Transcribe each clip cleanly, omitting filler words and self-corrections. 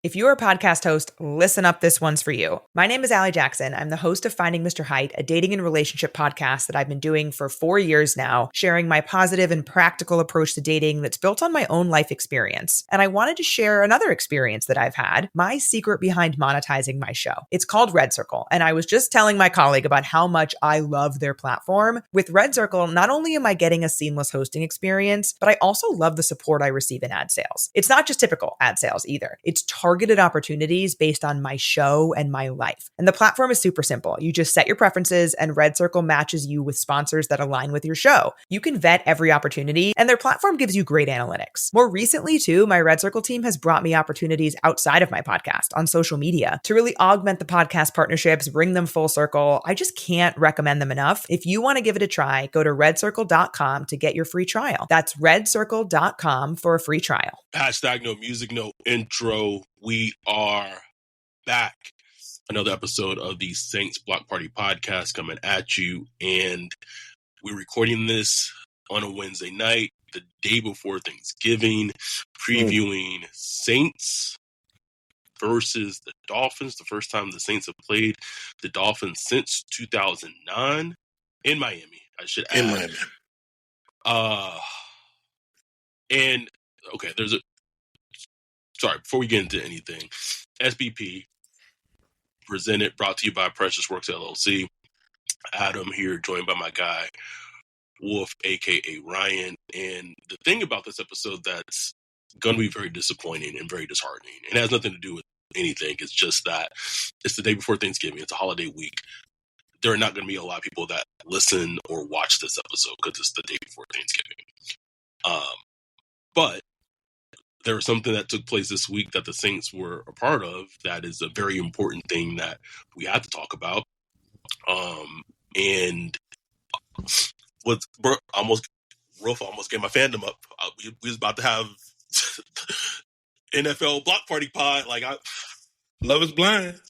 If you're a podcast host, listen up, this one's for you. My name is Allie Jackson. I'm the host of Finding Mr. Height, a dating and relationship podcast that I've been doing for 4 years now, sharing my positive and practical approach to dating that's built on my own life experience. And I wanted to share another experience that I've had, my secret behind monetizing my show. It's called Red Circle, and I was just telling my colleague about how much I love their platform. With Red Circle, not only am I getting a seamless hosting experience, but I also love the support I receive in ad sales. It's not just typical ad sales either. It's targeted opportunities based on my show and my life. And the platform is super simple. You just set your preferences and Red Circle matches you with sponsors that align with your show. You can vet every opportunity and their platform gives you great analytics. More recently too, my Red Circle team has brought me opportunities outside of my podcast on social media to really augment the podcast partnerships, bring them full circle. I just can't recommend them enough. If you want to give it a try, go to redcircle.com to get your free trial. That's redcircle.com for a free trial. Hashtag no music, no intro. We are back. Another episode of the Saints Block Party podcast coming at you. And we're recording this on a Wednesday night, the day before Thanksgiving, previewing Saints versus the Dolphins. The first time the Saints have played the Dolphins since 2009 in Miami, I should add. In Miami. And, okay, sorry, before we get into anything, SBP brought to you by Precious Works LLC. Adam here, joined by my guy, Wolf, a.k.a. Ryan. And the thing about this episode that's going to be very disappointing and very disheartening, it has nothing to do with anything. It's just that it's the day before Thanksgiving. It's a holiday week. There are not going to be a lot of people that listen or watch this episode because it's the day before Thanksgiving. But there was something that took place this week that the Saints were a part of that is a very important thing that we had to talk about. And Rolf almost gave my fandom up. We was about to have NFL Block Party pod. Like, Love is blind.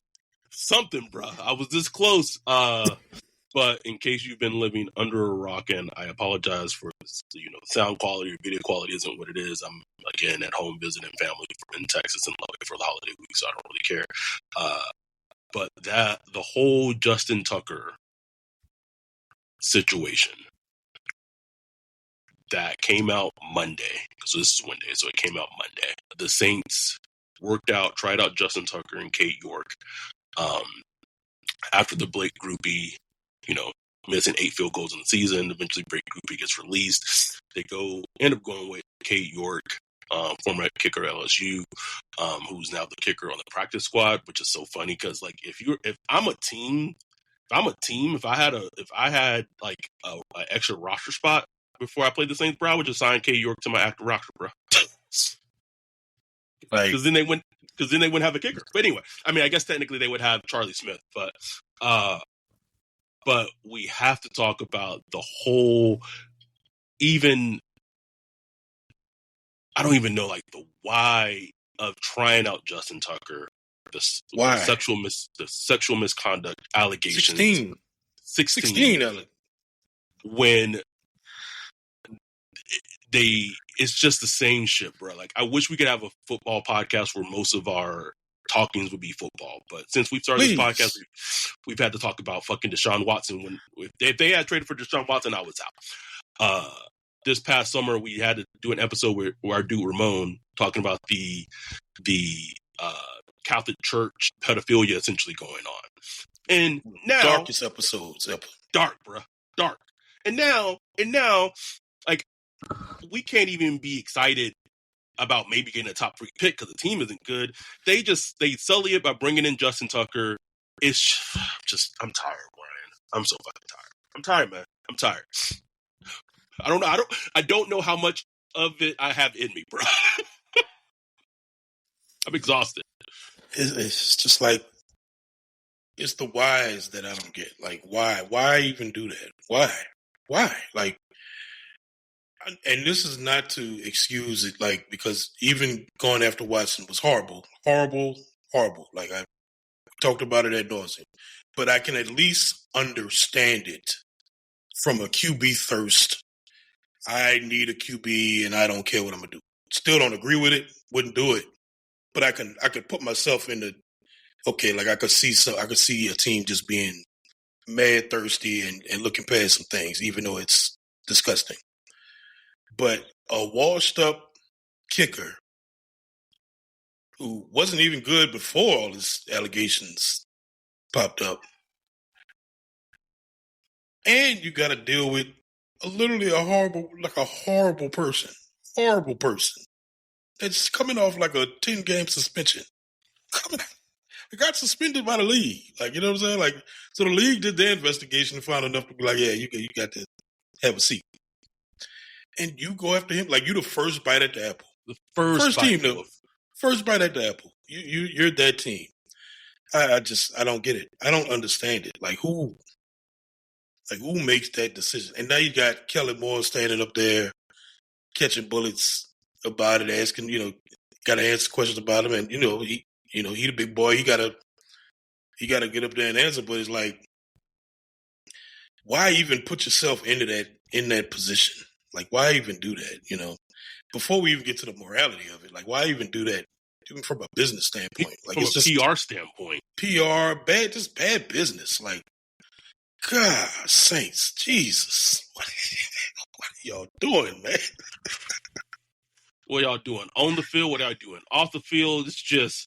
Something, bro. I was this close. But in case you've been living under a rock, and I apologize for this, sound quality or video quality isn't what it is. I'm, again, at home visiting family in Texas and loving for the holiday week, so I don't really care. But the whole Justin Tucker situation that came out Monday, so this is Wednesday, so it came out Monday. The Saints tried out Justin Tucker and Cade York after the Blake Groupie, missing 8 field goals in the season. Eventually, Blake Groupie gets released. They end up going with Cade York, former kicker at LSU, who's now the kicker on the practice squad, which is so funny because, like, if I had like an extra roster spot before I played the Saints, bro, I would just sign Cade York to my active roster, bro. Because then they wouldn't have a kicker. But anyway, I mean, I guess technically they would have Charlie Smith, but we have to talk about the whole, I don't even know, like, the why of trying out Justin Tucker, the sexual misconduct allegations. 16. When it's just the same shit, bro. Like, I wish we could have a football podcast where most of our talkings would be football, but since we've started this podcast, we've had to talk about fucking Deshaun Watson. If they had traded for Deshaun Watson, I was out. This past summer, we had to do an episode where our dude Ramon talking about the Catholic Church pedophilia essentially going on, and now darkest episodes ever. Dark, bro, dark. And now, like, we can't even be excited about maybe getting a top 3 pick because the team isn't good. They sully it by bringing in Justin Tucker. It's just, I'm tired, Brian. I'm so fucking tired. I'm tired, man. I'm tired. I don't know how much of it I have in me, bro. I'm exhausted. It's just like, it's the whys that I don't get. Like, why? Why even do that? Why? Like, and this is not to excuse it, like, because even going after Watson was horrible. Like, I talked about it ad nauseum. But I can at least understand it from a QB thirst. I need a QB and I don't care what I'm going to do. Still don't agree with it. Wouldn't do it. but I could put myself in the okay. Like I could see a team just being mad thirsty and looking past some things, even though it's disgusting. But a washed up kicker who wasn't even good before all these allegations popped up. And you got to deal with literally a horrible person. Horrible person. It's coming off like a 10-game suspension. It got suspended by the league. Like, you know what I'm saying? Like, so the league did their investigation and found enough to be like, yeah, you got to have a seat. And you go after him like you the first bite at the apple. The first team, though. First bite at the apple. You're that team. I don't get it. I don't understand it. Like who makes that decision? And now you got Kelly Moore standing up there catching bullets about it, asking, got to answer questions about him, and he the big boy. He gotta get up there and answer. But it's like, why even put yourself in that position? Like, why even do that? Before we even get to the morality of it, like, why even do that? Even from a business standpoint, like from it's a just PR standpoint, just bad business. Like, God, Saints, Jesus, what are y'all doing, man? What y'all doing on the field? What y'all doing off the field? It's just.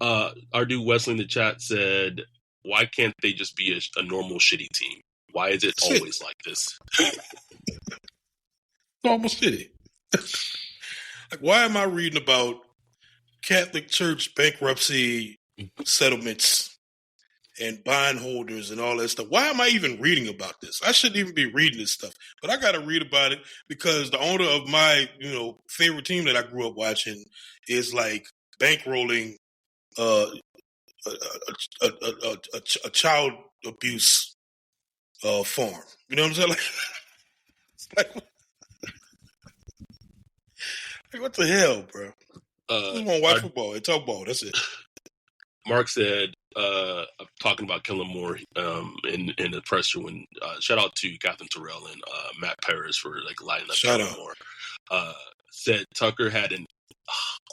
Our dude Wesley in the chat said, "Why can't they just be a normal shitty team? Why is it always like this?" Normal shitty. Like, why am I reading about Catholic Church bankruptcy settlements and bond holders and all that stuff? Why am I even reading about this? I shouldn't even be reading this stuff, but I got to read about it because the owner of my, favorite team that I grew up watching is like bankrolling a child abuse farm. You know what I'm saying? Like what the hell, bro? I just want to watch football and talk ball. That's it. Mark said, talking about Kellen Moore in the presser when shout out to Catherine Terrell and Matt Paris for like lighting up Kellen Moore. Said Tucker had an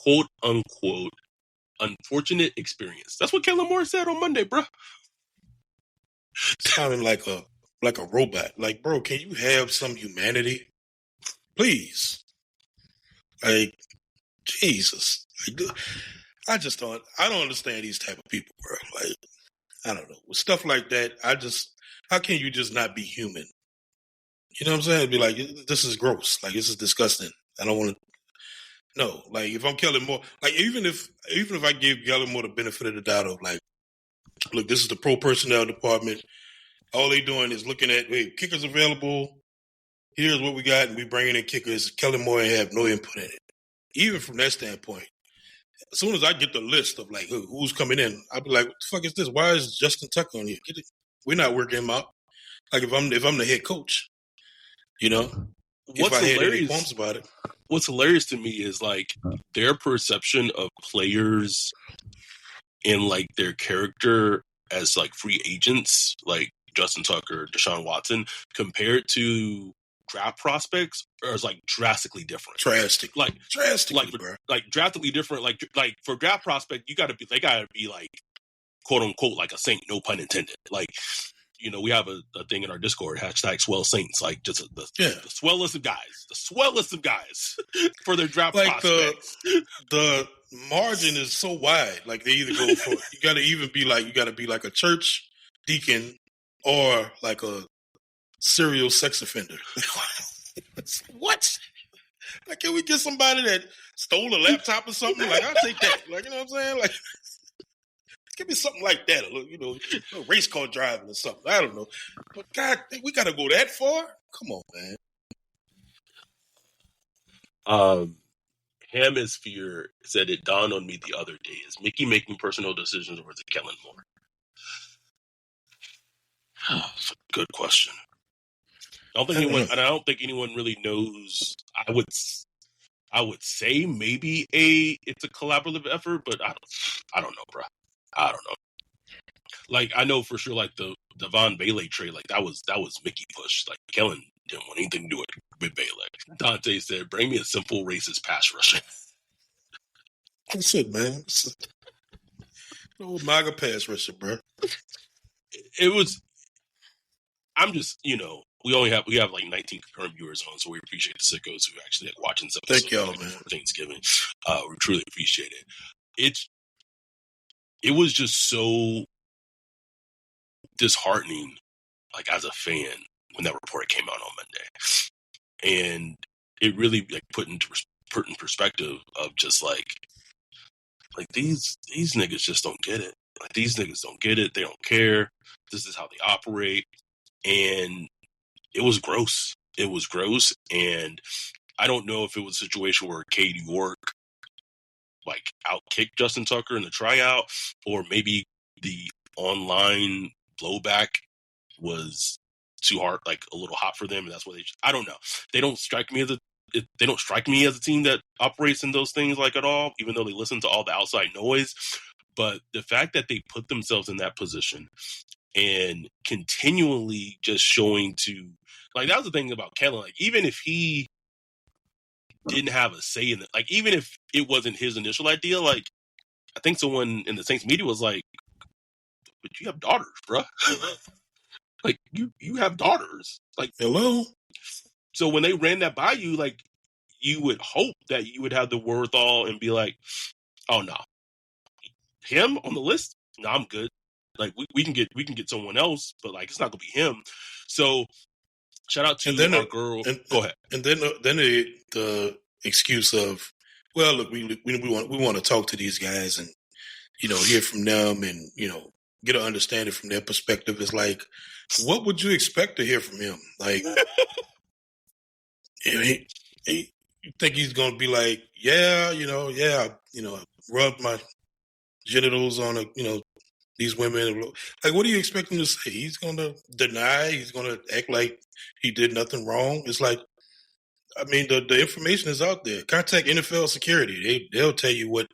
quote unquote unfortunate experience. That's what Kellen Moore said on Monday, bro. Sounding like a robot. Like, bro, can you have some humanity, please? Like, Jesus. Like, I don't understand these type of people, bro. Like, I don't know. With stuff like that, how can you just not be human? You know what I'm saying? It'd be like, this is gross. Like, this is disgusting. I don't want to. No, like if I'm Kellen Moore, like even if I gave Kellen Moore the benefit of the doubt of like, look, this is the pro personnel department. All they doing is looking at, hey, kickers available. Here's what we got, and we bringing in kickers. Kellen Moore ain't have no input in it. Even from that standpoint, as soon as I get the list of like who's coming in, I'll be like, what the fuck is this? Why is Justin Tucker on here? We're not working him out. Like if I'm the head coach, if I had any qualms about it. What's hilarious to me is like their perception of players and like their character as like free agents, like Justin Tucker, Deshaun Watson, compared to draft prospects, is like drastically different. Drastically, bro. Like drastically different. Like for draft prospect, they gotta be like quote unquote like a saint, no pun intended. Like. We have a thing in our Discord, #Swell Saints, like just the swellest of guys for their draft prospects. The margin is so wide. Like they either go for you got to be like a church deacon or like a serial sex offender. What? Like, can we get somebody that stole a laptop or something? Like, I'll take that. Like, you know what I'm saying? Like. Give me something like that, a race car driving or something. I don't know. But God, we got to go that far? Come on, man. Hemisphere said it dawned on me the other day. Is Mickey making personal decisions or is it Kellen Moore? That's a good question. I don't think anyone really knows. I would say maybe it's a collaborative effort, but I don't know, bro. I don't know. Like I know for sure, like the Von Bailey trade, like that was Mickey push. Like Kellen didn't want anything to do with Bailey. Dante said, "Bring me a simple racist pass rusher." That's it, man. It's a old MAGA pass rusher, bro. It was. I'm just, we have like 19 concurrent viewers on, so we appreciate the sickos who actually like watching this episode Thank y'all, man, man. before Thanksgiving. We truly appreciate it. It was just so disheartening, like as a fan, when that report came out on Monday, and it really like put in perspective of just like these niggas just don't get it. Like these niggas don't get it. They don't care. This is how they operate, and it was gross. It was gross, and I don't know if it was a situation where Cade York like outkicked Justin Tucker in the tryout, or maybe the online blowback was too hard, like a little hot for them, and that's what I don't know. They don't strike me as a team that operates in those things like at all, even though they listen to all the outside noise. But the fact that they put themselves in that position and continually just showing to, like, that was the thing about Kellen. Like, even if he didn't have a say in it, like, even if it wasn't his initial idea, like, I think someone in the Saints media was like, but you have daughters, bruh. Like, you have daughters. Like, hello? So when they ran that by you, like, you would hope that you would have the wherewithal and be like, oh, no. Him on the list? No, I'm good. Like, we can get someone else, but, like, it's not going to be him. So, shout out to our girl. Go ahead. And then the excuse of, well, look, we want to talk to these guys and, hear from them and, get an understanding from their perspective. Is like, what would you expect to hear from him? Like, you think he's going to be like, rub my genitals on these women. Like, what do you expect him to say? He's going to deny. He's going to act like he did nothing wrong. It's like, I mean, the information is out there. Contact NFL security. They'll tell you what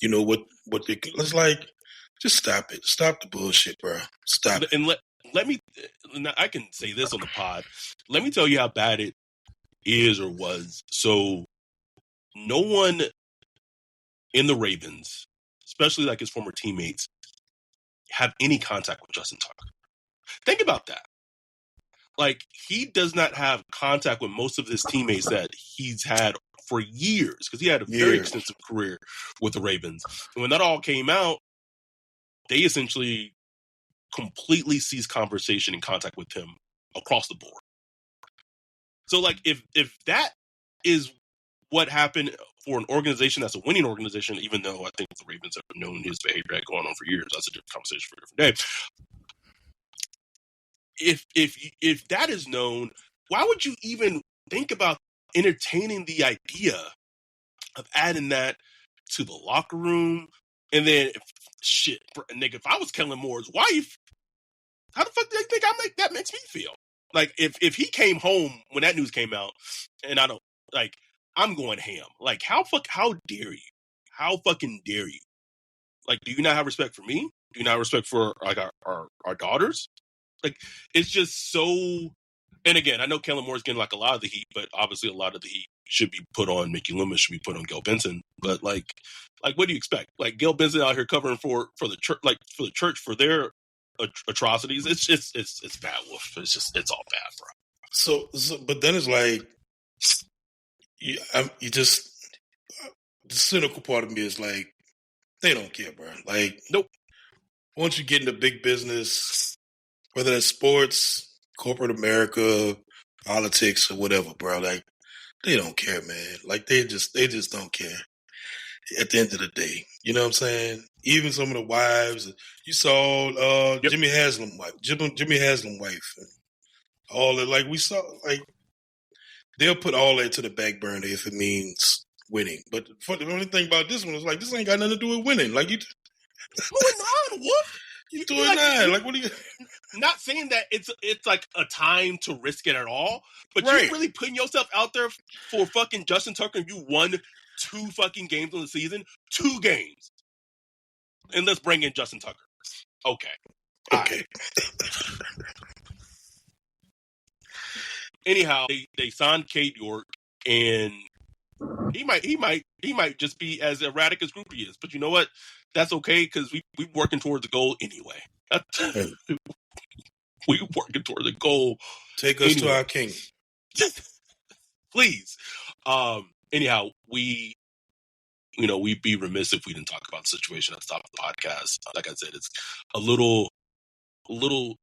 it's like. Just stop it. Stop the bullshit, bro. Stop it. And let me, I can say this on the pod. Let me tell you how bad it is or was. So no one in the Ravens, especially like his former teammates, have any contact with Justin Tucker. Think about that. Like, he does not have contact with most of his teammates that he's had for years, because he had a very extensive career with the Ravens. And when that all came out, they essentially completely ceased conversation and contact with him across the board. So, like, if that is what happened for an organization that's a winning organization, even though I think the Ravens have known his behavior had gone on for years, that's a different conversation for a different day. If that is known, why would you even think about entertaining the idea of adding that to the locker room? And then, nigga, if I was Kellen Moore's wife, how the fuck do they think that makes me feel? Like, if he came home when that news came out, and I don't, like, I'm going ham. Like, how dare you? How fucking dare you? Like, do you not have respect for me? Do you not have respect for, like, our daughters? Like, it's just so. And again, I know Kellen Moore's getting like a lot of the heat, but obviously a lot of the heat should be put on Mickey Loomis, should be put on Gail Benson. But like, what do you expect? Like, Gail Benson out here covering for the church, like for the church for their atrocities. It's bad, Wolf. It's all bad, bro. So but then it's like, the cynical part of me is like, they don't care, bro. Like, nope. Once you get into big business, whether it's sports, corporate America, politics, or whatever, bro, like, they don't care, man. Like, they just don't care at the end of the day. You know what I'm saying? Even some of the wives, you saw Jimmy Haslam wife, and all that. Like, we saw, like, they'll put all that to the back burner if it means winning. But the only thing about this one is, like, this ain't got nothing to do with winning. Like, you doing what? You doing that? Like, what are you? Not saying that it's like a time to risk it at all, but you're really putting yourself out there for fucking Justin Tucker, and you won 2 fucking games in the season, 2 games, and let's bring in Justin Tucker. Okay. Right. Anyhow, they signed Cade York, and He might just be as erratic as Groupie is. But you know what? That's okay because we working towards the goal anyway. Hey, We working towards the goal. take us to our king. Please. Anyhow, we'd be remiss if we didn't talk about the situation at the top of the podcast. Like I said, it's a little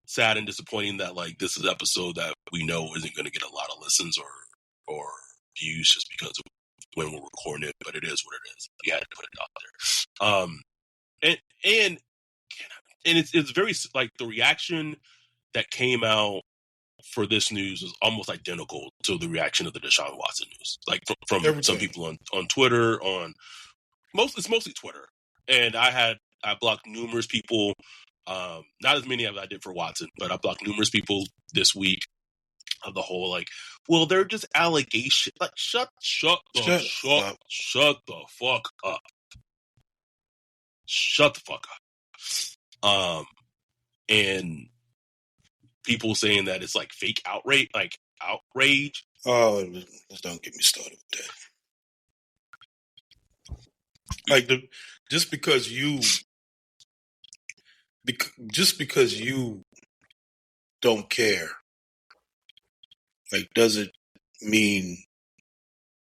sad and disappointing that like this is an episode that we know isn't going to get a lot of listens or views just because of when we're recording it, but it is what it is. We had to put it out there. And it's very like the reaction that came out for this news is almost identical to the reaction of the Deshaun Watson news. Like from some people on Twitter, it's mostly Twitter. And I blocked numerous people, not as many as I did for Watson, but I blocked numerous people this week of the whole like, well, they're just allegations. Like shut the fuck up. Shut the fuck up. And people saying that it's like fake outrage. Oh, don't get me started with that. Like just because you don't care, like, doesn't mean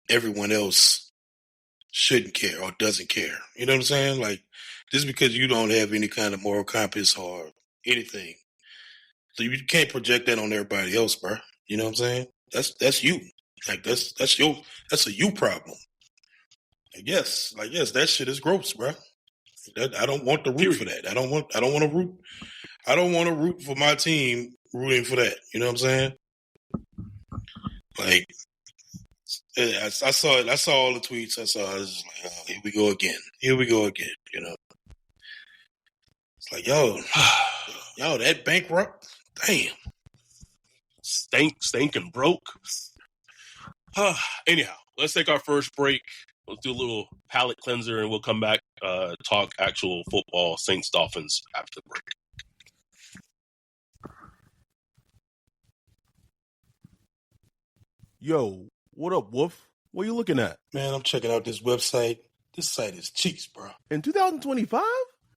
everyone else shouldn't care or doesn't care. You know what I'm saying? Like, just because you don't have any kind of moral compass or anything, so you can't project that on everybody else, bro. You know what I'm saying? That's you. Like that's a you problem. Yes, that shit is gross, bro. I don't want to root for that. I don't want to root for my team rooting for that. You know what I'm saying? Like, I saw it. I saw all the tweets. I was just like, oh, here we go again. You know, it's like, yo, that bankrupt. Damn. Stinking broke. Anyhow, let's take our first break. Let's do a little palate cleanser, and we'll come back, talk actual football, Saints Dolphins after the break. Yo, what up, Wolf? What are you looking at? Man, I'm checking out this website. This site is cheeks, bro. In 2025?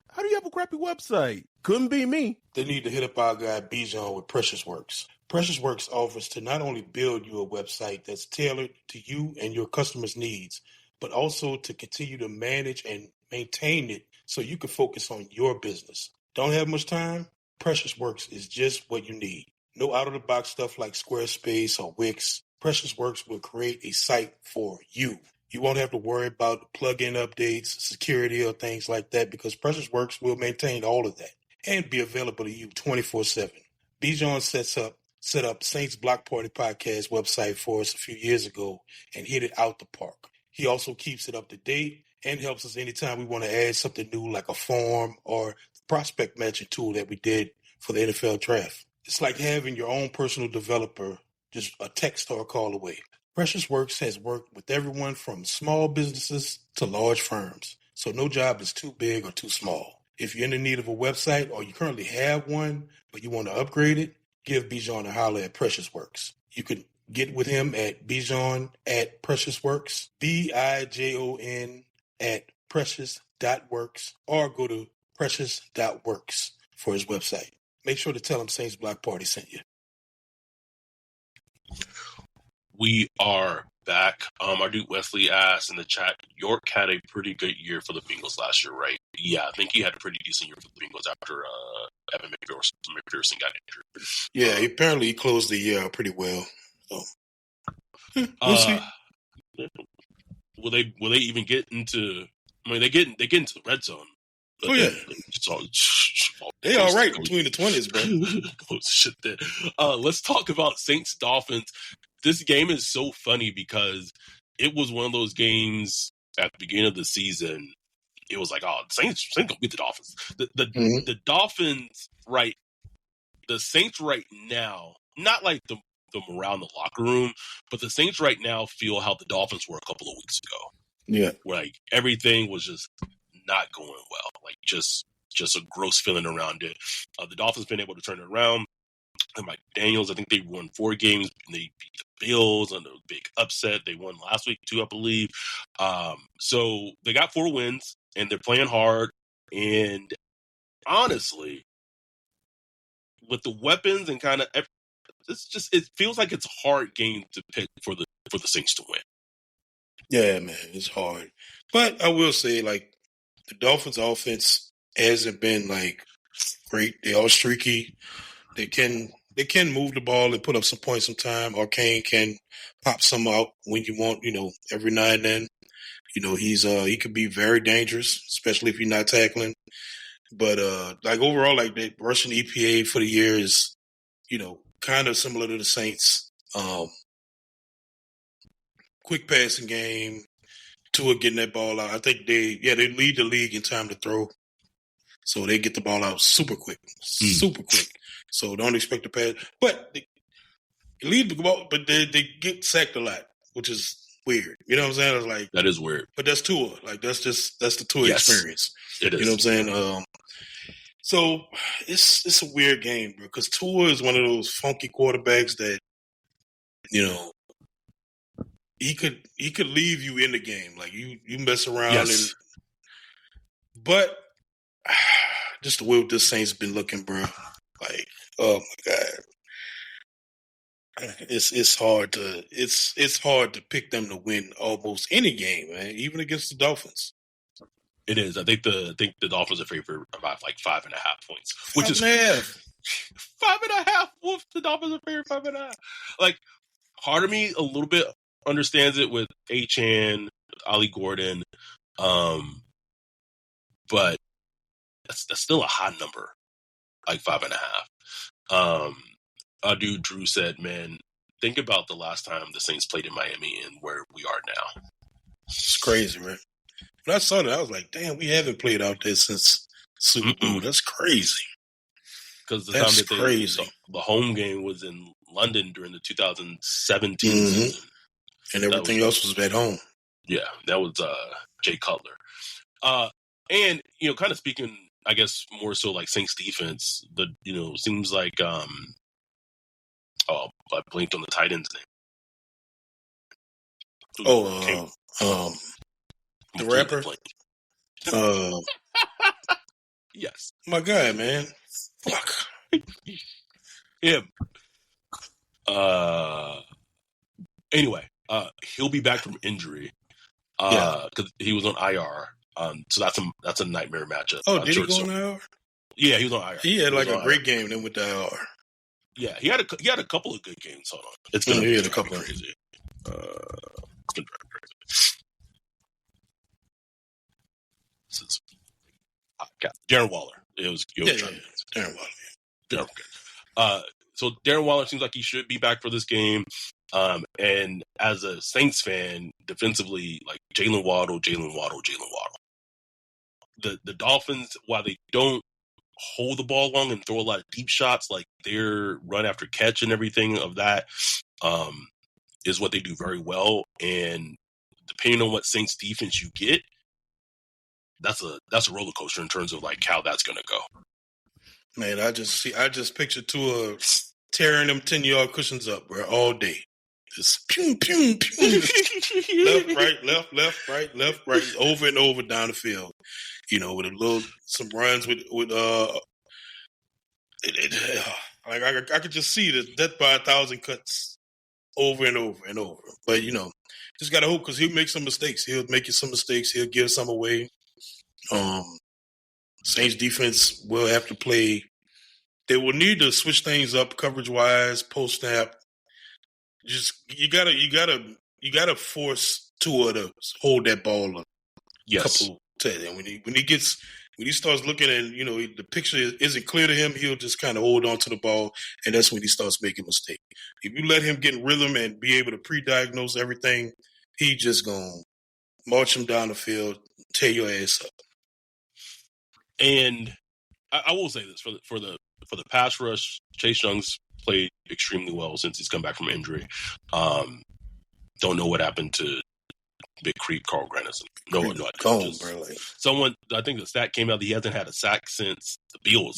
How do you have a crappy website? Couldn't be me. They need to hit up our guy Bijan with Precious Works. Precious Works offers to not only build you a website that's tailored to you and your customers' needs, but also to continue to manage and maintain it so you can focus on your business. Don't have much time? Precious Works is just what you need. No out-of-the-box stuff like Squarespace or Wix. Precious Works will create a site for you. You won't have to worry about plug-in updates, security, or things like that because Precious Works will maintain all of that and be available to you 24/7. Bijan set up Saints Block Party Podcast website for us a few years ago and hit it out the park. He also keeps it up to date and helps us anytime we want to add something new like a form or the prospect matching tool that we did for the NFL draft. It's like having your own personal developer just a text or a call away. Precious Works has worked with everyone from small businesses to large firms, so no job is too big or too small. If you're in the need of a website or you currently have one, but you want to upgrade it, give Bijan a holler at Precious Works. You can get with him at Bijan at Precious Works, BIJON at precious.works, or go to precious.works for his website. Make sure to tell him Saints Block Party sent you. We are back. Our dude Wesley asked in the chat, York had a pretty good year for the Bengals last year, right? Yeah, I think he had a pretty decent year for the Bengals after Evan McPherson got injured. Yeah, apparently he closed the year out pretty well. So we'll see. Will they even get into? I mean, they get into the red zone. Oh yeah, they all right between the 20s, bro. Shit there. Let's talk about Saints Dolphins. This game is so funny because it was one of those games at the beginning of the season. It was like, oh, Saints gonna beat the Dolphins. The Dolphins, right? The Saints right now, not like the morale in the locker room, but the Saints right now feel how the Dolphins were a couple of weeks ago. Yeah, where like everything was just not going well, like just a gross feeling around it. The Dolphins been able to turn it around. And Mike Daniels, I think they won 4 games. And they beat the Bills on a big upset. They won last week too, I believe. So they got 4 wins, and they're playing hard. And honestly, with the weapons and kind of, it feels like it's a hard game to pick for the Saints to win. Yeah, man, it's hard. But I will say, like, the Dolphins' offense hasn't been like great. They're all streaky. They can move the ball and put up some points sometime. Arcane can pop some out when you want, every now and then. He could be very dangerous, especially if you're not tackling. But like overall, like the rushing EPA for the year is, kind of similar to the Saints. Quick passing game, Tua getting that ball out. I think they lead the league in time to throw. So they get the ball out super quick. So don't expect to pass. But they lead the ball, but they get sacked a lot, which is weird. You know what I'm saying? It's like, that is weird. But that's Tua. Like that's the Tua experience. It is. You know what I'm saying? So it's a weird game, bro, because Tua is one of those funky quarterbacks that, he could leave you in the game. Like you mess around but just the way this Saints been looking, bro. Like, oh my God. It's hard to pick them to win almost any game, man, even against the Dolphins. It is. I think the Dolphins are favored by like 5.5 points, which is 5.5. Wolf, the Dolphins are favored 5.5. Like, part of me a little bit understands it with Achane, Ollie Gordon, but that's still a high number, like 5.5. Our dude Drew said, "Man, think about the last time the Saints played in Miami and where we are now." It's crazy, man. When I saw that, I was like, "Damn, we haven't played out there since Super Bowl. That's crazy." Because the time that the home game was in London during the 2017 season. And everything else was at home. Yeah, that was Jay Cutler. And, kind of speaking, I guess, more so like Saints defense, seems like, I blinked on the tight end's name. The rapper? Yes. My guy, man. Fuck. Him. Anyway, he'll be back from injury because he was on IR. So that's a nightmare matchup. Oh, did he go on IR? Yeah, he was on IR. He had like a great game then with the IR. Yeah, he had a couple of good games. Hold on, it's been he had a couple crazy. It's been very crazy. Darren Waller. It was Darren Waller. Darren. So Darren Waller seems like he should be back for this game. And as a Saints fan, defensively, like Jalen Waddle. The Dolphins, while they don't hold the ball long and throw a lot of deep shots, like their run after catch and everything of that is what they do very well. And depending on what Saints defense you get, that's a roller coaster in terms of like how that's going to go. Man, I just picture Tua tearing them 10-yard cushions up, bro, all day. Just pew, pew, pew. left, right, over and over down the field. With some runs with like I could just see the death by 1,000 cuts over and over and over. But just gotta hope because he'll make some mistakes. He'll make you some mistakes. He'll give some away. Saints defense will have to play. They will need to switch things up coverage wise, post snap. Just you gotta force Tua to hold that ball a couple times. And when he starts looking and the picture isn't clear to him, he'll just kind of hold on to the ball, and that's when he starts making mistakes. If you let him get in rhythm and be able to pre-diagnose everything, he just gonna march him down the field, tear your ass up. And I will say this for the pass rush, Chase Young's played extremely well since he's come back from injury. Don't know what happened to Big Creep Carl Granison. No idea. Someone, I think the stat came out that he hasn't had a sack since the Bills.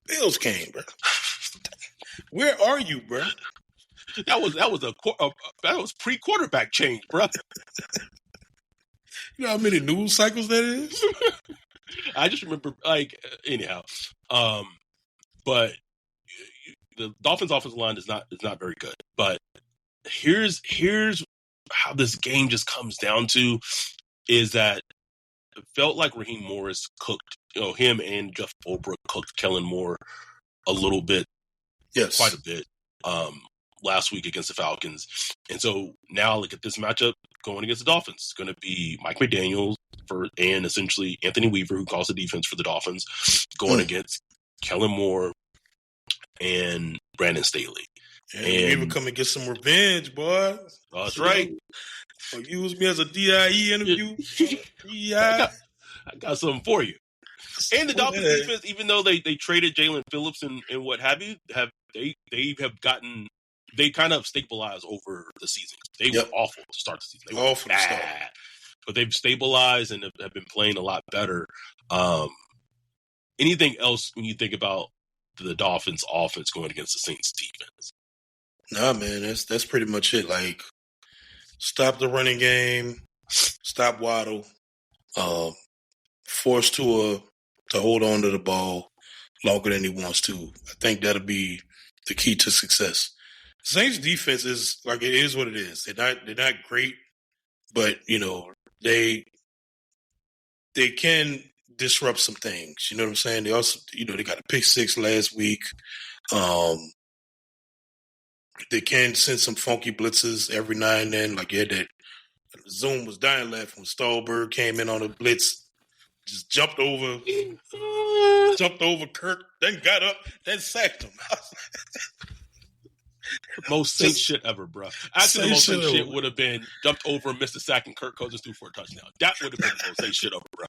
Bills came, bro. Where are you, bro? That was pre-quarterback change, bro. You know how many news cycles that is? I just remember, anyhow. But the Dolphins' offensive line is not very good. But here's how this game just comes down to is that it felt like Raheem Morris cooked, him and Jeff Fulbrook cooked Kellen Moore a little bit, quite a bit, last week against the Falcons. And so now look at this matchup going against the Dolphins. It's going to be Mike McDaniel and essentially Anthony Weaver, who calls the defense for the Dolphins, going against Kellen Moore and Brandon Staley. And Weaver come and get some revenge, boy. That's right. Or use me as a DIE interview. I got something for you. And the Dolphins defense, even though they traded Jalen Phillips and what have you, they kind of stabilized over the season. They were awful to start the season. They were awful bad. But they've stabilized and have been playing a lot better. Anything else when you think about the Dolphins offense going against the Saints defense? Nah, man, that's pretty much it. Like, stop the running game, stop Waddle, force Tua to hold on to the ball longer than he wants to. I think that'll be the key to success. Saints defense is like, it is what it is. They're not great, but they can disrupt some things. You know what I'm saying? They also, they got a pick six last week. They can send some funky blitzes every now and then. Like, that Zoom was dying laughing when Stallberg came in on a blitz, just jumped over Kirk, then got up, then sacked him. Most Saints shit ever, bro. Actually, the most Saints shit would have been jumped over, missed a sack, and Kirk Cousins threw for a touchdown. That would have been the most Saints shit over, bro.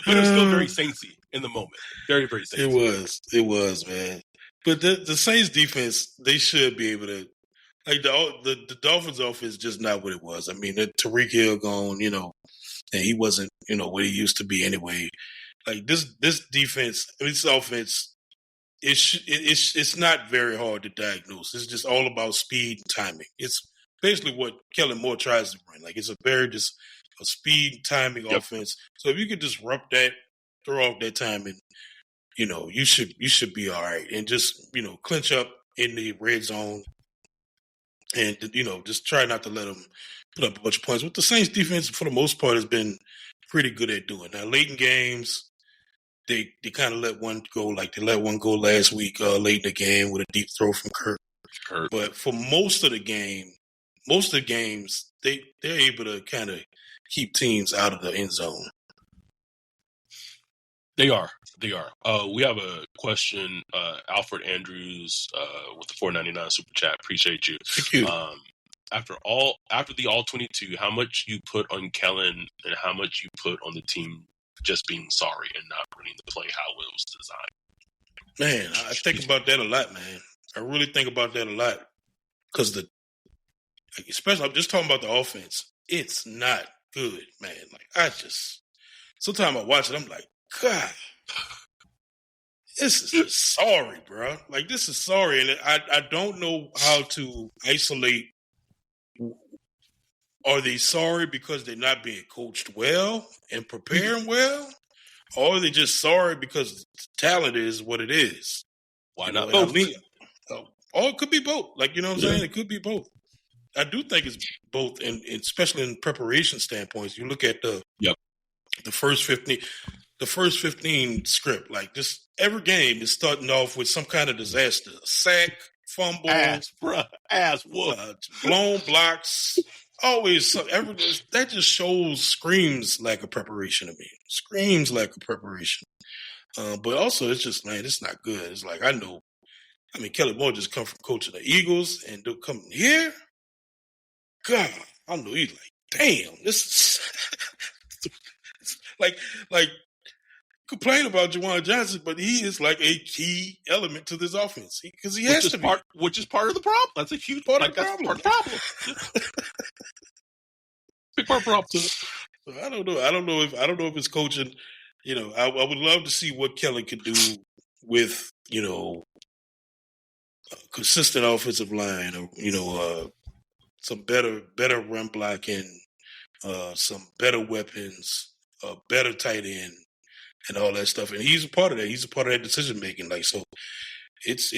But it was still very Saintsy in the moment. Very, very Saintsy. It was, man. But the Saints defense, they should be able to, like, the Dolphins offense is just not what it was. I mean, Tariq Hill gone, and he wasn't, what he used to be anyway. Like, this defense, this offense, it's not very hard to diagnose. It's just all about speed and timing. It's basically what Kellen Moore tries to run. Like, it's a speed timing offense. So if you could disrupt that, throw off that timing, you should be all right. And just, clinch up in the red zone and, just try not to let them put up a bunch of points. What the Saints defense, for the most part, has been pretty good at doing. Now, late in games, they kind of let one go. Like, they let one go last week, late in the game with a deep throw from Kirk. But for most of the games, they're able to kind of keep teams out of the end zone. They are. We have a question. Alfred Andrews with the $4.99 super chat. Appreciate you. Thank you. After the all 22, how much you put on Kellen and how much you put on the team just being sorry and not running the play how it was designed? Man, I think about that a lot, man. I really think about that a lot because especially I'm just talking about the offense. It's not good, man. Like, sometimes I watch it, I'm like, God, this is just sorry, bro. Like, this is sorry. And I don't know how to isolate. Are they sorry because they're not being coached well and preparing well? Or are they just sorry because the talent is what it is? Why not both? Or it could be both. Like, you know what I'm saying? It could be both. I do think it's both, and especially in preparation standpoints. You look at the first 15 script, like, just every game is starting off with some kind of disaster. Sack, fumble, ass whoop, blown blocks. Always that just screams lack of preparation to me. Screams lack of preparation. But also, it's just, man, it's not good. It's like, Kelly Moore just come from coaching the Eagles and do come here. God, I know he's like, damn, this is like complain about Juwan Johnson, but he is like a key element to this offense because he has to be. Which is part of the problem. That's a huge part of the problem. Big part of the problem. So I don't know if it's coaching. I would love to see what Kelly could do with consistent offensive line, or some better run blocking, some better weapons, better tight end, and all that stuff. And he's a part of that. He's a part of that decision making. Like, so it's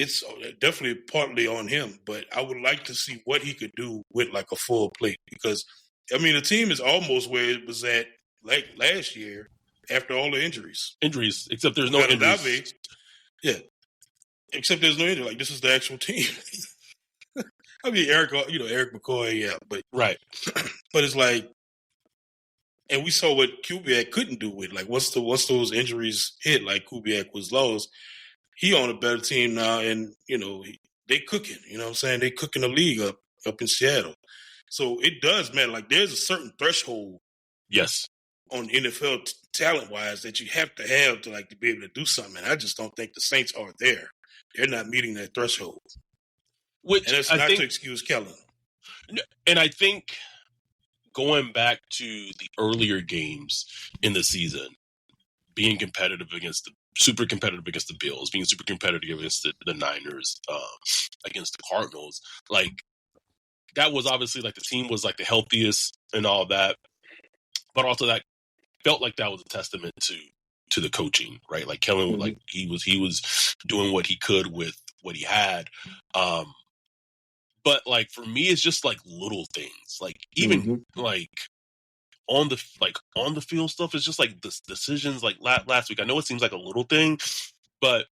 definitely partly on him. But I would like to see what he could do with like a full plate, because I mean the team is almost where it was at like last year after all the injuries. Except there's no injuries. Olave, yeah, except there's no injury. Like, this is the actual team. I mean, Eric McCoy, yeah, but right. But it's like, and we saw what Kubiak couldn't do with, like, once those injuries hit, like Kubiak was lost, he on a better team now, and they cooking. You know what I'm saying? They cooking the league up in Seattle. So it does matter. Like, there's a certain threshold, yes, on NFL talent wise that you have to like to be able to do something. And I just don't think the Saints are there. They're not meeting that threshold. Which, and that's I not think, to excuse Kellen. And I think going back to the earlier games in the season, being super competitive against the Bills, being super competitive against the Niners, against the Cardinals, like, that was obviously like the team was like the healthiest and all that, but also that felt like that was a testament to the coaching, right? Like, Kellen, Mm-hmm. like he was doing what he could with what he had. But like, for me, it's just like little things, like even like on the field stuff. It's just like the decisions. Like last week, I know it seems like a little thing, but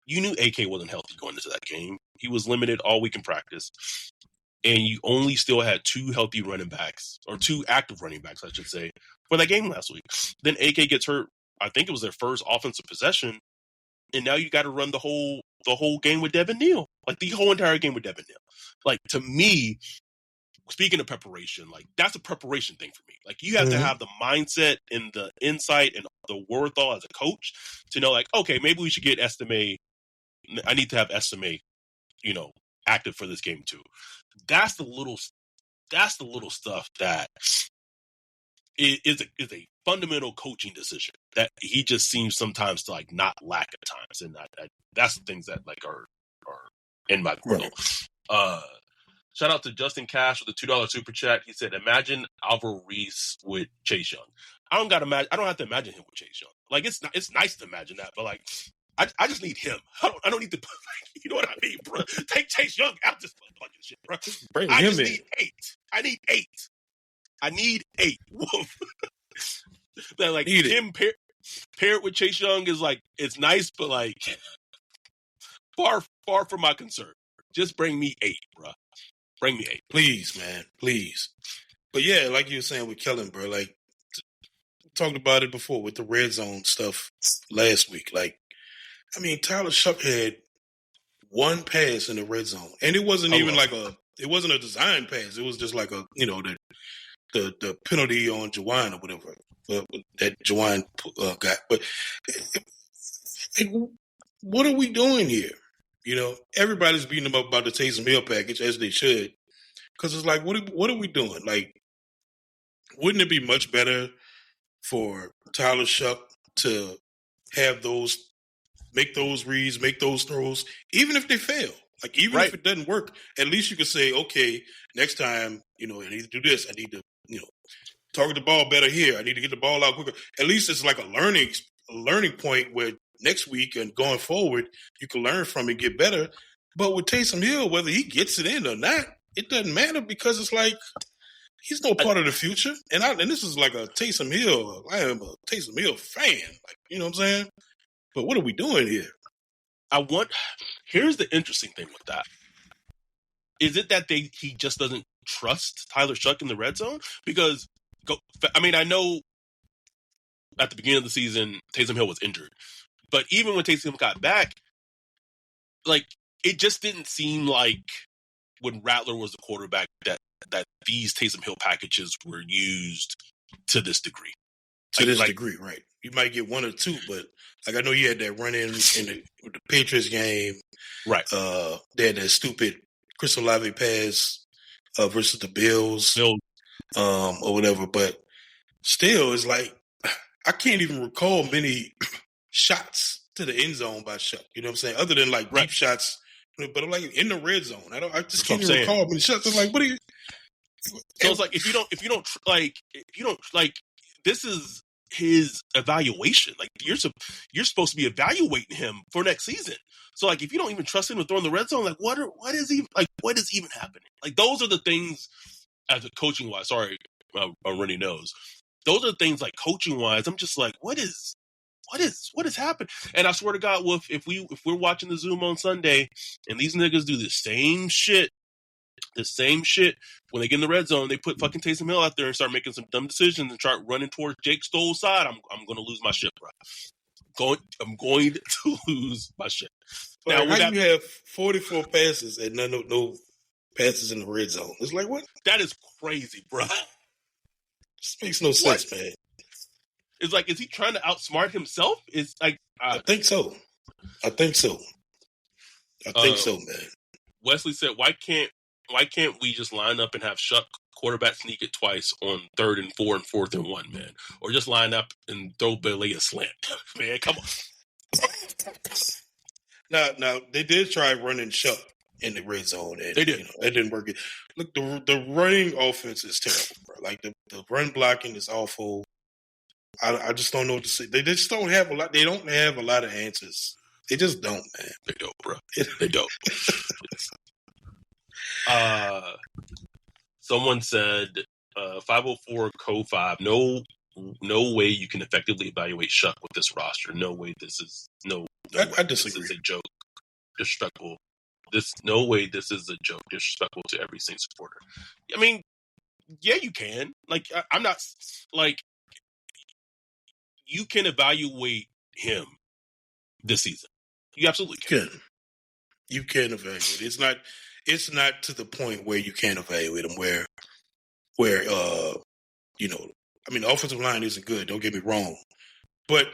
you knew AK wasn't healthy going into that game. He was limited all week in practice, and you only still had two healthy running backs, or two active running backs, I should say, for that game last week. Then AK gets hurt. I think it was their first offensive possession, and now you got to run the whole game with Devin Neal, like the whole entire game with Devin Neal. Like, to me, speaking of preparation, like, that's a preparation thing for me. Like, you have to have the mindset and the insight and the wherewithal as a coach to know, like, okay, maybe we should get Estime. I need to have Estime, active for this game too. That's the little stuff that is a fundamental coaching decision that he just seems sometimes to like not lack at times, and that's the things that like are in my grill. Right. Shout out to Justin Cash with the $2 super chat. He said, "Imagine Alvaro Reese with Chase Young." I don't have to imagine him with Chase Young. Like, it's nice to imagine that, but like, I just need him. I don't need to. You know what I mean, bro? Take Chase Young out this fucking shit, bro. Bring him in. Need 8. I need 8. Woof. That like him paired with Chase Young is like, it's nice, but like far from my concern. Just bring me 8, bro. Bring me 8, please, man, please. But yeah, like you were saying with Kellen, bro. Like, talked about it before with the red zone stuff last week. Like, I mean, Tyler Shuck had one pass in the red zone, and it wasn't even like it wasn't a design pass. It was just like a, the penalty on Jawan or whatever that Jawan got. But what are we doing here? Everybody's beating them up about the Taysom Hill package, as they should, because it's like, what are we doing? Like, wouldn't it be much better for Tyler Shuck to have make those reads, make those throws, even if they fail? Like, even if it doesn't work, at least you can say, okay, next time, I need to do this. I need to, target the ball better here. I need to get the ball out quicker. At least it's like a learning point where next week and going forward, you can learn from it, get better. But with Taysom Hill, whether he gets it in or not, it doesn't matter, because it's like, he's no part of the future. And this is like a Taysom Hill. I am a Taysom Hill fan. Like, you know what I'm saying? But what are we doing here? Here's the interesting thing with that. Is it that he just doesn't trust Tyler Shuck in the red zone? Because, I know at the beginning of the season, Taysom Hill was injured. But even when Taysom got back, like, it just didn't seem like when Rattler was the quarterback that these Taysom Hill packages were used to this degree. To this degree, right. You might get one or two, but like, I know you had that run in the Patriots game. Right. They had that stupid Chris Olave pass versus the Bills. Or whatever. But still, it's like, I can't even recall many shots to the end zone by Shuck. You know what I'm saying? Other than like deep shots but I'm like in the red zone. I just That's what can't I'm even saying. recall many shots. It's like, what are you? So it's like if you don't like this is his evaluation. Like you're supposed to be evaluating him for next season. So like if you don't even trust him to throw in the red zone, like what is even happening? Like those are the things as a coaching wise. Sorry, Rennie knows. Those are the things like coaching wise. I'm just like, what is happening? And I swear to God, well, if we're watching the Zoom on Sunday and these niggas do the same shit when they get in the red zone, they put fucking Taysom Hill out there and start making some dumb decisions and start running towards Jake Stoll's side. I'm going to lose my shit, bro. I'm going to lose my shit. Now, how you have 44 passes and no passes in the red zone? It's like, what? That is crazy, bro. This makes no sense, man. It's like, is he trying to outsmart himself? It's like I think so. I think so, man. Wesley said, why can't we just line up and have Shuck quarterback sneak it twice on 3rd and 4 and 4th and 1, man? Or just line up and throw Billy a slant. Man, come on. Now they did try running Shuck in the red zone. And, they did. That didn't work. Look, the running offense is terrible, bro. Like the run blocking is awful. I just don't know what to say. They just don't have a lot. They don't have a lot of answers. They just don't, man. They don't, bro. They don't. Someone said 504 Co5. No way you can effectively evaluate Shuck with this roster. No way. This is I disagree. This is a joke. Disrespectful. No way. This is a joke. Disrespectful to every Saints supporter. I mean, yeah, you can. Like, I'm not like. You can evaluate him this season. You absolutely can. You can evaluate. It's not to the point where you can't evaluate him. Where I mean, the offensive line isn't good. Don't get me wrong, but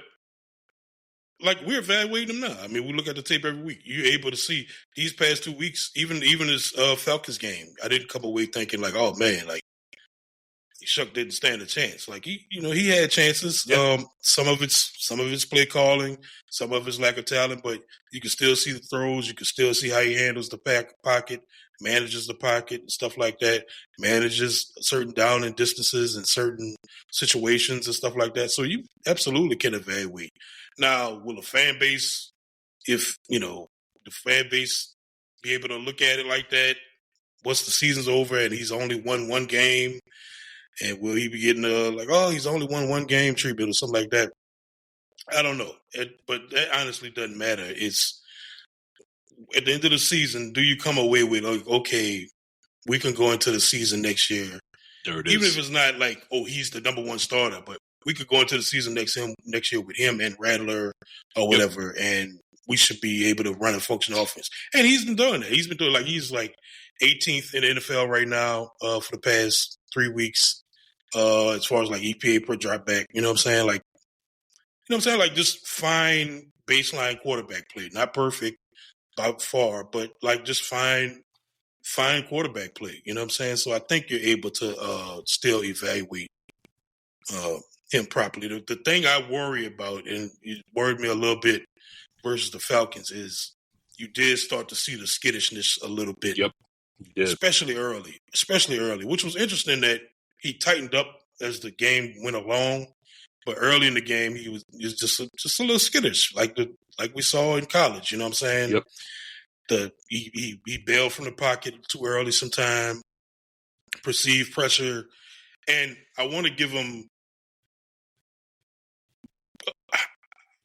like we're evaluating him now. I mean, we look at the tape every week. You're able to see these past 2 weeks, even this Falcons game. I didn't come away thinking like, oh man, like. Shuck didn't stand a chance. Like he had chances. Yep. Some of it's play calling, some of it's lack of talent, but you can still see the throws. You can still see how he handles the pocket, manages the pocket, and stuff like that. Manages certain down and distances and certain situations and stuff like that. So you absolutely can evaluate. Now, will the fan base, if the fan base, be able to look at it like that? Once the season's over and he's only won one game. And will he be getting he's only won one game treatment or something like that? I don't know. But that honestly doesn't matter. It's at the end of the season, do you come away with, okay, we can go into the season next year. There it Even is. if it's not like, he's the number one starter, but we could go into the season next year with him and Rattler or whatever, and we should be able to run a functional offense. And he's been doing that. He's been doing he's 18th in the NFL right now for the past 3 weeks. As far as EPA per drop back, you know what I'm saying? Like just fine baseline quarterback play. Not perfect by far, but just fine quarterback play. You know what I'm saying? So I think you're able to still evaluate him properly. The thing I worry about, and it worried me a little bit versus the Falcons, is you did start to see the skittishness a little bit. Yep. Especially early, which was interesting that he tightened up as the game went along, but early in the game he was just a little skittish, like we saw in college. You know what I'm saying? Yep. He bailed from the pocket too early, sometime perceived pressure, and I want to give him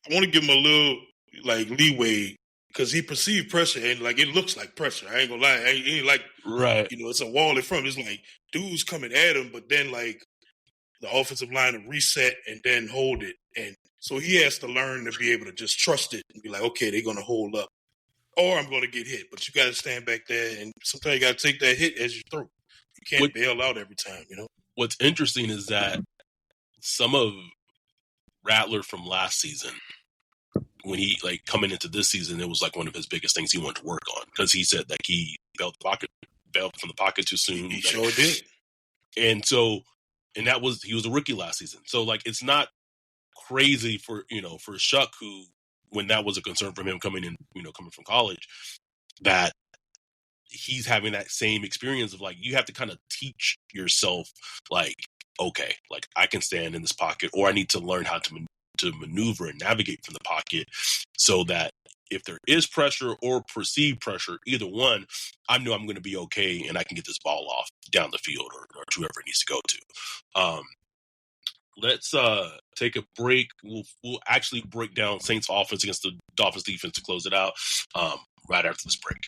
a little leeway. Because he perceived pressure and it looks like pressure. I ain't gonna lie. It ain't right. It's a wall in front. It's dudes coming at him, but then the offensive line to reset and then hold it. And so he has to learn to be able to just trust it and be like, okay, they're gonna hold up, or I'm gonna get hit. But you got to stand back there, and sometimes you got to take that hit as you throw. You can't bail out every time. What's interesting is that some of Rattler from last season, when he coming into this season, it was one of his biggest things he wanted to work on, because he said that he bailed from the pocket too soon. He sure did. And so, he was a rookie last season. So it's not crazy for Shuck, who, when that was a concern for him coming in, coming from college, that he's having that same experience of like, you have to kind of teach yourself, like, okay, like I can stand in this pocket, or I need to learn how to maneuver and navigate from the pocket, so that if there is pressure or perceived pressure, either one, I know I'm going to be okay and I can get this ball off down the field or to whoever it needs to go to. Let's take a break. We'll actually break down Saints offense against the Dolphins defense to close it out right after this break.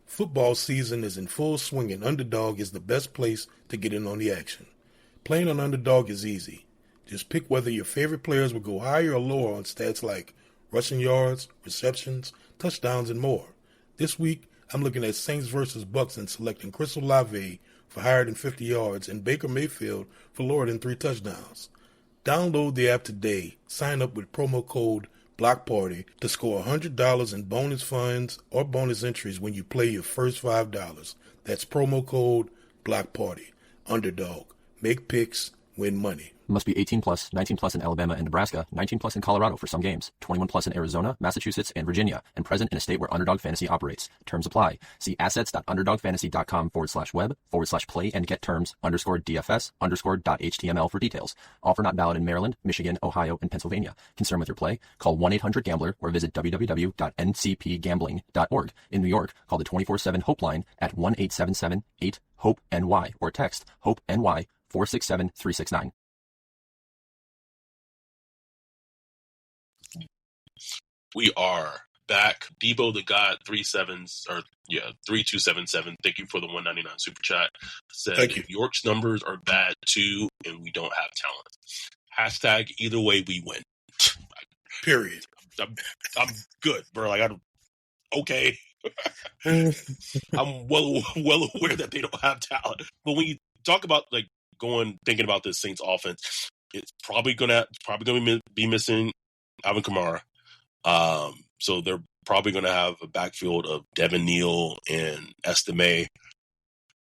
Football season is in full swing, and Underdog is the best place to get in on the action. Playing on Underdog is easy. Just pick whether your favorite players will go higher or lower on stats like rushing yards, receptions, touchdowns, and more. This week, I'm looking at Saints versus Bucks and selecting Chris Olave for higher than 50 yards and Baker Mayfield for lower than 3 touchdowns. Download the app today. Sign up with promo code Block Party to score $100 in bonus funds or bonus entries when you play your first $5. That's promo code Block Party. Underdog. Make picks, win money. Must be 18 plus, 19 plus in Alabama and Nebraska, 19 plus in Colorado for some games, 21 plus in Arizona, Massachusetts, and Virginia, and present in a state where Underdog Fantasy operates. Terms apply. See assets.underdogfantasy.com/web/play and get terms _DFS_.html for details. Offer not valid in Maryland, Michigan, Ohio, and Pennsylvania. Concerned with your play? Call 1-800-GAMBLER or visit www.ncpgambling.org. In New York, call the 24/7 Hope line at 1-877-8-HOPE-NY or text HOPE-NY 467-369. We are back. Debo the God 3277. Thank you for the 199 super chat. Said Thank you. York's numbers are bad too, and we don't have talent. Hashtag either way we win. Period. I'm good, bro. Like okay. I'm well aware that they don't have talent. But when you talk about like thinking about this Saints offense, it's probably gonna be missing Alvin Kamara. So they're probably going to have a backfield of Devin Neal and Estime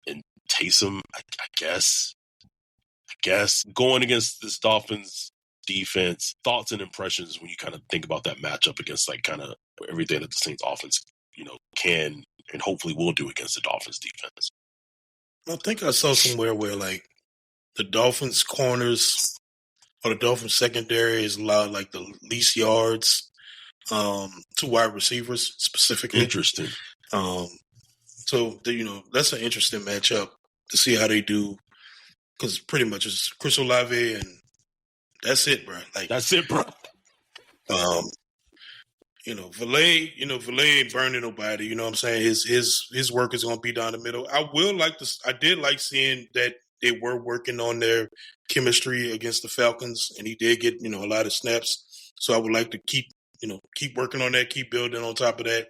and Taysom, I guess. Going against this Dolphins defense, thoughts and impressions when you kind of think about that matchup against like kind of everything that the Saints offense, can and hopefully will do against the Dolphins defense. I think I saw somewhere where like the Dolphins corners or the Dolphins secondary is allowed like the least yards to wide receivers specifically. Interesting. So that's an interesting matchup to see how they do, because pretty much it's Chris Olave and that's it, bro. Like that's it, bro. Valet ain't burning nobody. You know what I'm saying? His work is gonna be down the middle. I did like seeing that they were working on their chemistry against the Falcons, and he did get a lot of snaps. So I would like to keep working on that, keep building on top of that.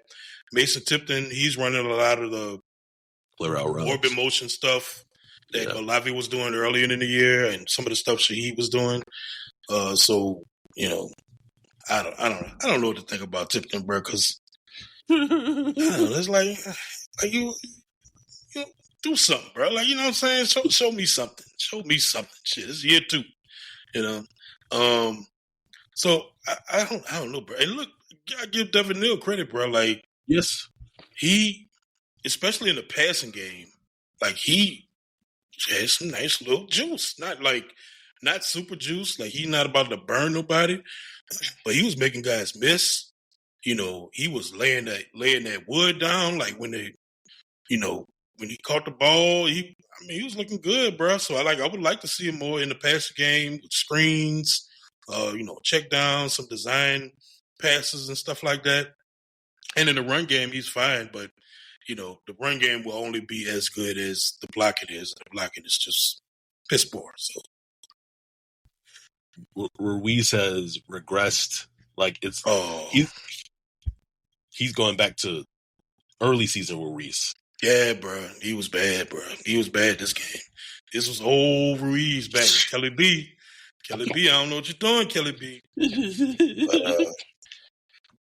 Mason Tipton, he's running a lot of the orbit motion stuff that Olave was doing earlier in the year, and some of the stuff Shaheed was doing. I don't know what to think about Tipton, bro, because it's like you do something, bro. Like, you know what I'm saying? Show me something. Shit, it's year 2, So I don't know, bro. And look, I give Devin Neal credit, bro. Like, yes, he, especially in the passing game, like he has some nice little juice. Not super juice. Like, he's not about to burn nobody, but he was making guys miss. He was laying that wood down. Like when when he caught the ball, he was looking good, bro. So I would like to see him more in the passing game with screens. Check down, some design passes and stuff like that. And in the run game, he's fine, but the run game will only be as good as the blocking is. The blocking is just piss poor. So Ruiz has regressed. Like he's going back to early season Ruiz. Yeah, bro. He was bad, bro. He was bad this game. This was old Ruiz back. Kelly B, I don't know what you're doing, Kelly B. But,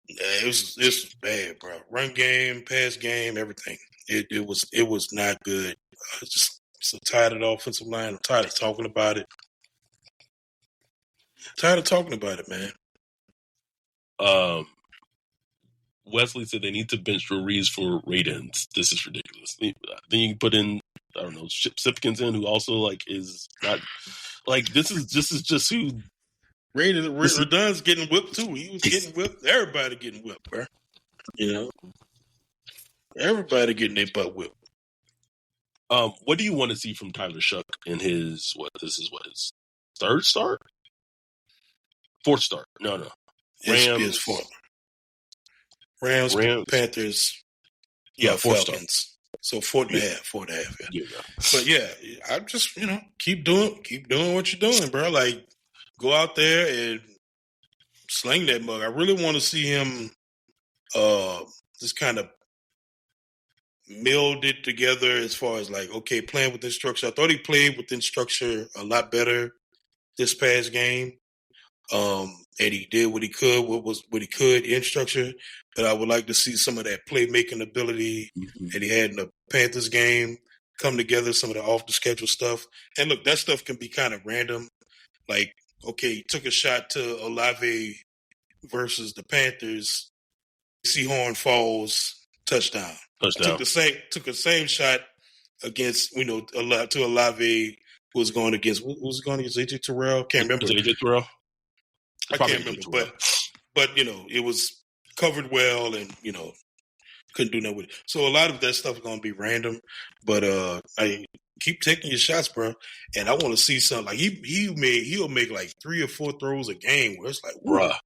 it was bad, bro. Run game, pass game, everything. It was not good. so tired of the offensive line. I'm tired of talking about it. Tired of talking about it, man. Wesley said they need to bench Drew Reeves for Raidens. This is ridiculous. Then you can put in, I don't know, Sipkins in, who also like is not like this is just who Radun's getting whipped too. He was getting whipped. Everybody getting whipped, bro. You know, everybody getting their butt whipped. What do you want to see from Tyler Shuck in his his third start? Fourth start. No. Rams. Fourth. Rams, Panthers, Falcons. So 4.5. Yeah. But yeah, I'm just, keep doing what you're doing, bro. Like, go out there and sling that mug. I really want to see him just kind of meld it together as far as like, okay, playing within structure. I thought he played within structure a lot better this past game. And he did what he could, what he could in structure. But I would like to see some of that playmaking ability that he had in the Panthers game come together, some of the off the schedule stuff. And look, that stuff can be kind of random. Like, okay, he took a shot to Olave versus the Panthers. Seahorn falls, touchdown. Took the same shot against, to Olave, who was going against AJ Terrell. Can't remember. AJ Terrell. I can't remember, but it was covered well, and couldn't do nothing with it. So a lot of that stuff is going to be random, but I keep taking your shots, bro. And I want to see something like he'll make like 3 or 4 throws a game where it's like, bruh,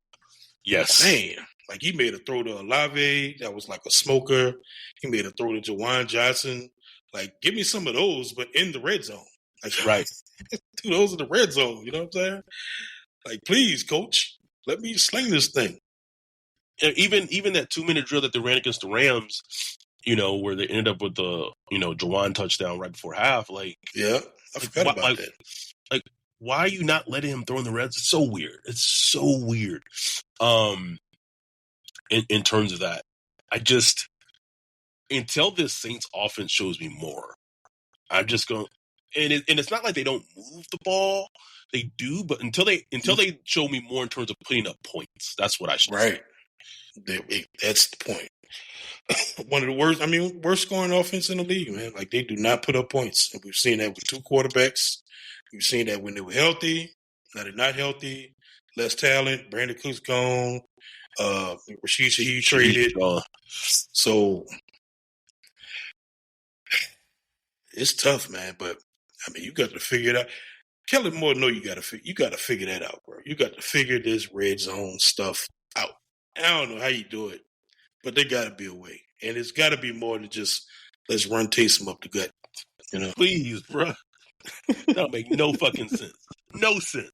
yes, man. Like he made a throw to Olave that was like a smoker. He made a throw to Jawan Johnson. Like, give me some of those, but in the red zone. Like, right, do those in the red zone. You know what I'm saying? Like, please, coach, let me sling this thing. And even that 2-minute drill that they ran against the Rams, where they ended up with the, Jawan touchdown right before half. Like, yeah, I forgot about that. Like, why are you not letting him throw in the reds? It's so weird. It's so weird. In terms of that, I just, until this Saints offense shows me more, I'm just going. And it's not like they don't move the ball. They do, but until they show me more in terms of putting up points, that's what I should say. Right. That's the point. One of the worst scoring offense in the league, man. Like, they do not put up points. And we've seen that with 2 quarterbacks. We've seen that when they were healthy. Now they're not healthy. Less talent. Brandon Cook's gone. Rashid Shaheed traded. So it's tough, man. But you got to figure it out. Kellen Moore, you got to figure that out, bro. You got to figure this red zone stuff out. I don't know how you do it, but there got to be a way, and it's got to be more than just let's run Taysom up the gut. Please, bro. That'll make no fucking sense. No sense.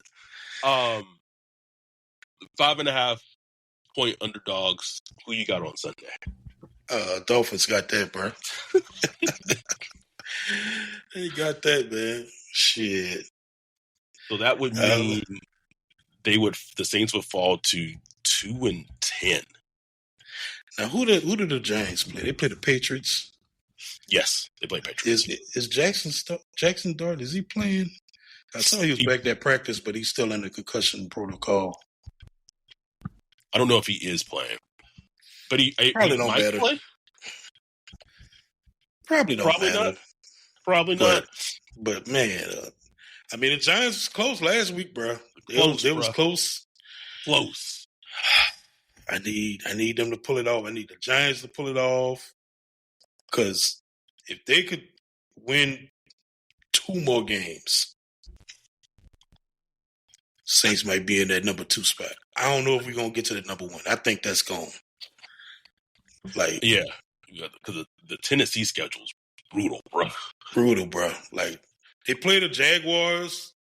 5.5 point underdogs. Who you got on Sunday? Dolphins got that, bro. They got that, man. Shit. So that would mean the Saints would fall to 2-10. Now, who did the Giants play? They play the Patriots. Yes, they play Patriots. Is Jackson Dart? Is he playing? I saw he was back at practice, but he's still under concussion protocol. I don't know if he is playing, but he probably don't might matter. Play. Probably don't matter. Probably not. But man, the Giants was close last week, bro. It was close. Close. I need them to pull it off. I need the Giants to pull it off. Because if they could win 2 more games, Saints might be in that number 2 spot. I don't know if we're going to get to the number 1. I think that's gone. Yeah, because the Tennessee schedule is brutal, bro. Brutal, bro. Like, they play the Jaguars.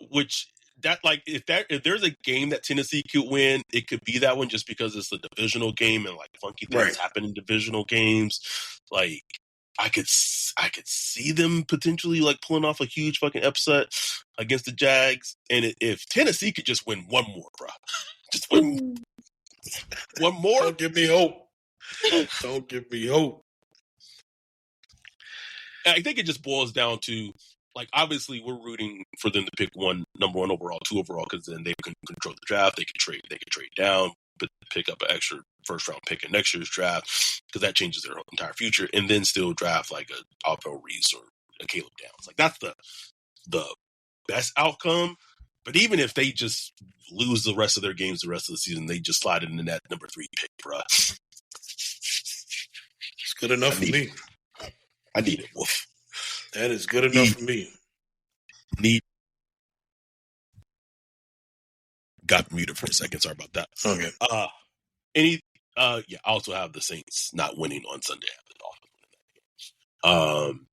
Which, if there's a game that Tennessee could win, it could be that one just because it's a divisional game and, like, funky things happen in divisional games. Like, I could see them potentially, like, pulling off a huge fucking upset against the Jags. And if Tennessee could just win 1 more, bro. Just win 1 more. Don't give me hope. Don't give me hope. I think it just boils down to, like, obviously we're rooting for them to pick number one overall, 2 overall, because then they can control the draft. They can trade down, but pick up an extra first round pick in next year's draft, because that changes their entire future, and then still draft like a Alvaro Reese or a Caleb Downs. Like, that's the best outcome. But even if they just lose the rest of their games the rest of the season, they just slide into that number 3 pick, bruh. It's good enough for me. I need it, Wolf. That is good enough for me. Got muted for a second. Sorry about that. Okay. I also have the Saints not winning on Sunday. I have the Dolphins winning that game.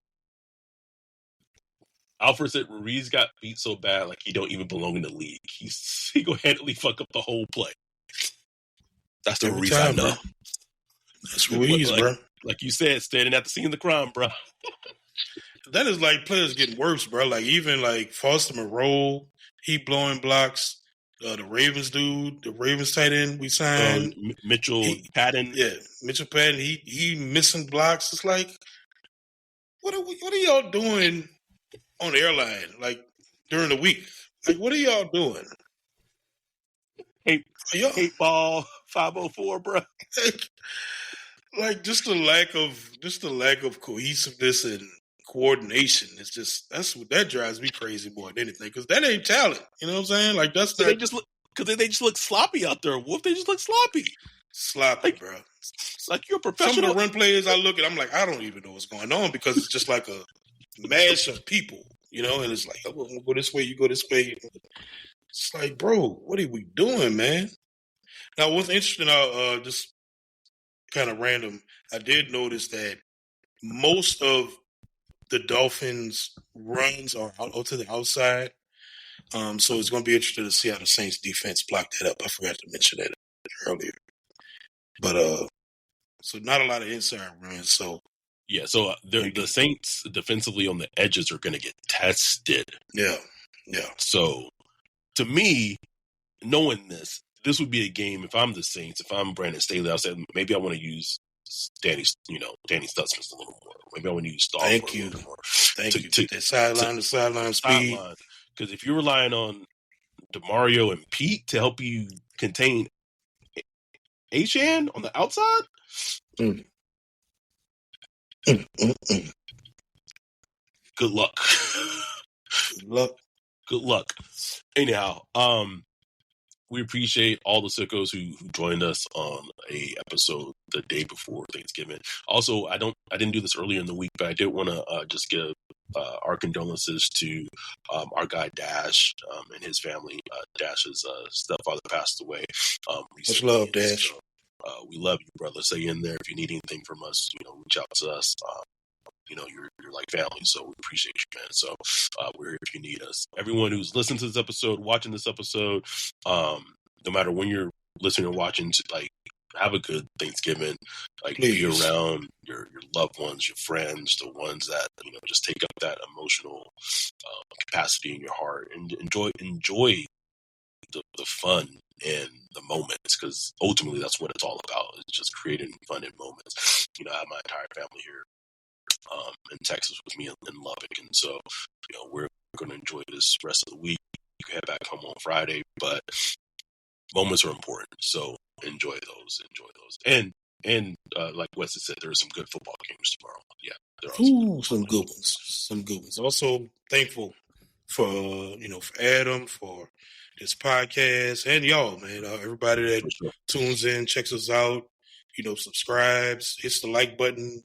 Alfred said Ruiz got beat so bad, like he don't even belong in the league. He single-handedly fuck up the whole play. That's the Ruiz I know. Bro. That's Ruiz, bro. Like you said, standing at the scene of the crime, bro. That is like players getting worse, bro. Like even like Foster Moreau, he blowing blocks. The Ravens dude, the Ravens tight end we signed. Mitchell Patton. Yeah, Mitchell Patton. He missing blocks. It's like, what are y'all doing on the airline, like during the week? Like, what are y'all doing? Hate ball 504, bro. Like just the lack of cohesiveness and coordination is just that drives me crazy more than anything, because that ain't talent. You know what I'm saying? Like that's they just look sloppy out there. Wolf, they just look sloppy, like, bro. Like you're a professional. Some of the run players I look at, I'm like, I don't even know what's going on, because it's just like a mash of people, you know. And it's like, I'm gonna go this way, you go this way. It's like, bro, what are we doing, man? Now, what's interesting, just kind of random, I did notice that most of the Dolphins' runs are out to the outside. So it's going to be interesting to see how the Saints defense blocked that up. I forgot to mention that earlier. But so not a lot of inside runs. So yeah, so the Saints defensively on the edges are going to get tested. Yeah. So to me, knowing this would be a game. If I'm the Saints, if I'm Brandon Staley, I'll say maybe I want to use Danny Stutzman a little more. Maybe I want to use Stahl. Thank you. Thank you. That sideline speed. Because if you're relying on DeMario and Pete to help you contain Achane on the outside, good luck. Good luck. Anyhow, we appreciate all the sickos who joined us on a episode the day before Thanksgiving. Also, I didn't do this earlier in the week, but I did want to just give our condolences to our guy Dash and his family. Dash's stepfather passed away recently. Much love, Dash. So, we love you, brother. Stay in there. If you need anything from us, reach out to us. You're like family, so we appreciate you, man. So we're here if you need us. Everyone who's listening to this episode, watching this episode, no matter when you're listening or watching, like, have a good Thanksgiving. Like, be around your loved ones, your friends, the ones that just take up that emotional capacity in your heart, and enjoy the fun and the moments, because ultimately that's what it's all about. It's just creating fun and moments. I have my entire family here in Texas with me in Lubbock, and so we're going to enjoy this rest of the week. You can head back home on Friday, but moments are important, so enjoy those. And like Wesley said, there are some good football games tomorrow. Yeah, there are some good ones. Also thankful for for Adam, for this podcast, and y'all, man. Everybody that tunes in, checks us out, subscribes, hits the like button,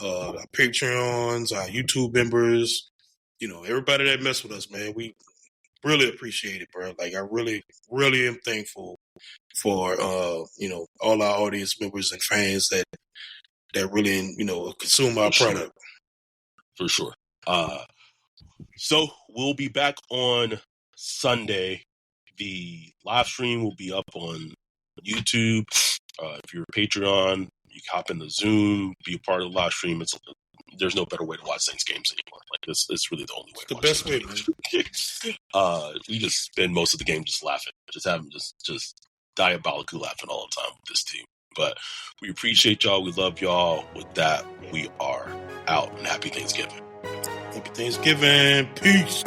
our Patreons, our YouTube members, everybody that mess with us, man. We really appreciate it, bro. Like, I really, really am thankful for all our audience members and fans that really consume our product. For sure. So we'll be back on Sunday. The live stream will be up on YouTube. If you're a Patreon, you can hop in the Zoom, be a part of the live stream. There's no better way to watch Saints games anymore. Like, it's really the only way. It's the best way, man. We just spend most of the game just laughing, just diabolically laughing all the time with this team. But we appreciate y'all. We love y'all. With that, we are out, and happy Thanksgiving. Happy Thanksgiving. Peace.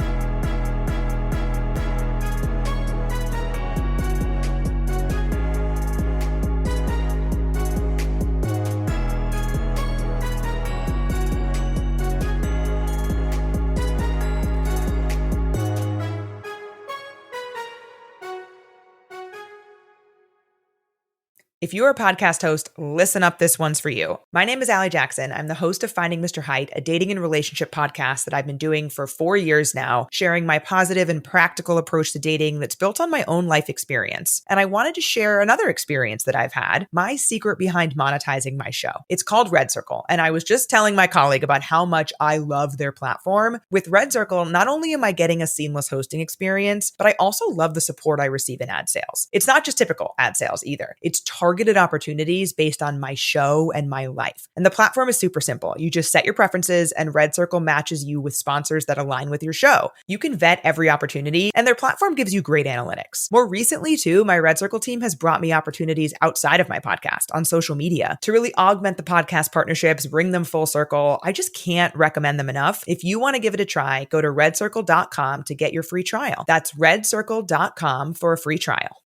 If you're a podcast host, listen up, this one's for you. My name is Allie Jackson. I'm the host of Finding Mr. Height, a dating and relationship podcast that I've been doing for 4 years now, sharing my positive and practical approach to dating that's built on my own life experience. And I wanted to share another experience that I've had, my secret behind monetizing my show. It's called Red Circle, and I was just telling my colleague about how much I love their platform. With Red Circle, not only am I getting a seamless hosting experience, but I also love the support I receive in ad sales. It's not just typical ad sales either. It's targeted opportunities based on my show and my life. And the platform is super simple. You just set your preferences and Red Circle matches you with sponsors that align with your show. You can vet every opportunity and their platform gives you great analytics. More recently too, my Red Circle team has brought me opportunities outside of my podcast on social media to really augment the podcast partnerships, bring them full circle. I just can't recommend them enough. If you want to give it a try, go to redcircle.com to get your free trial. That's redcircle.com for a free trial.